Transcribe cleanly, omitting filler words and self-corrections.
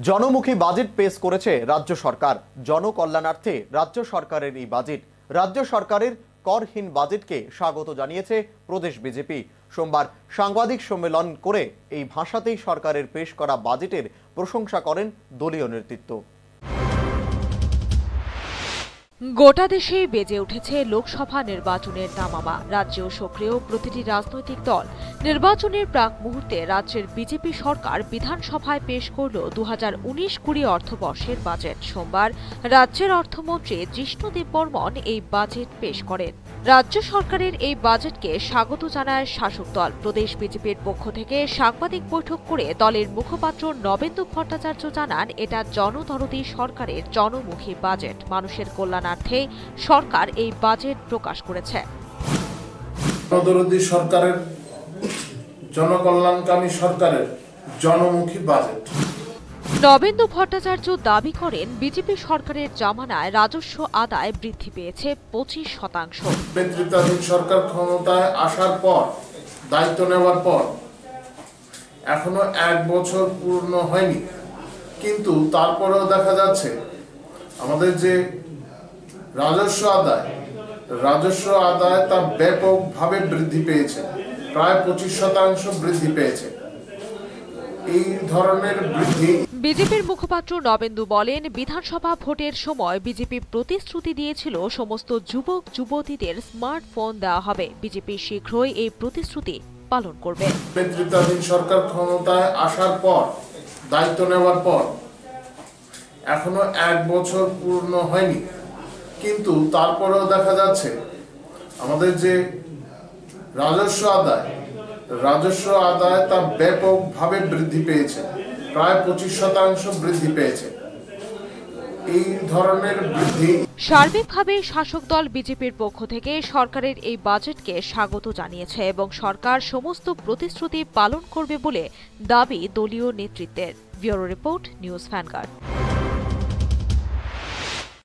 জনমুখী বাজেট পেশ করেছে রাজ্য সরকার। জনকল্যাণার্থে রাজ্য সরকারের এই বাজেট। রাজ্য সরকারের করহীন বাজেটকে স্বাগত জানিয়েছে প্রদেশ বিজেপি। সোমবার সাংবাদিক সম্মেলন করে এই ভাষাতেই সরকারের পেশ করা বাজেটের প্রশংসা করেন দলীয় নেতৃত্ব। গোটা দেশেই বেজে উঠেছে লোকসভা নির্বাচনের দামামা। রাজ্যেও সক্রিয় প্রতিটি রাজনৈতিক দল। নির্বাচনের প্রাক মুহূর্তে রাজ্যের বিজেপি সরকার বিধানসভায় পেশ করল 2019-20 অর্থবর্ষের বাজেট। সোমবার রাজ্যের অর্থমন্ত্রী জিষ্ণু দেববর্মন এই বাজেট পেশ করেন। রাজ্য সরকারের এই বাজেটকে স্বাগত জানায় শাসক দল। প্রদেশ বিজেপির পক্ষ থেকে সাংবাদিক বৈঠক করে দলের মুখপাত্র নবেন্দু ভট্টাচার্য জানান, এটা জনদরদী সরকারের জনমুখী বাজেট। মানুষের কল্যাণার্থে সরকার এই বাজেট প্রকাশ করেছে। জনদরদী সরকারের, জনকল্যাণকামী সরকারের জনমুখী বাজেট। নবেন্দু ভট্টাচার্য দাবি করেন, বিজেপি সরকারের জামানায় রাজস্ব আদায় বৃদ্ধি পেয়েছে 25%। নেতৃত্বাধীন সরকার ক্ষমতায় আসার পর, দায়িত্ব নেওয়ার পর এখনো 1 বছর পূর্ণ হয়নি, কিন্তু তারপরেও দেখা যাচ্ছে আমাদের যে রাজস্ব আদায় তা ব্যাপকভাবে বৃদ্ধি পেয়েছে, প্রায় 25% বৃদ্ধি পেয়েছে। এই ধরনের বৃদ্ধি। বিজেপির মুখপাত্র নবেন্দু বলেন, বিধানসভা ভোটের সময় বিজেপি প্রতিশ্রুতি দিয়েছিল সমস্ত যুবক যুবতীদের স্মার্টফোন দেওয়া হবে। বিজেপি শীঘ্রই এই প্রতিশ্রুতি পালন করবে। নেতৃত্বাধীন সরকার ক্ষমতায় আসার পর, দায়িত্ব নেওয়ার পর এখনো 1 বছর পূর্ণ হয়নি, কিন্তু তারপরেও দেখা যাচ্ছে আমাদের যে রাজস্ব আদায় তা ব্যাপকভাবে বৃদ্ধি পেয়েছে, প্রায় 25% বৃদ্ধি পেয়েছে। এই ধরনের বৃদ্ধি। সার্বিকভাবে শাসক দল বিজেপির পক্ষ থেকে সরকারের এই বাজেটকে স্বাগত জানিয়েছে এবং সরকার সমস্ত প্রতিশ্রুতি পালন করবে বলে দাবি দলীয় নেতৃত্বের। Bureau report, news vanguard.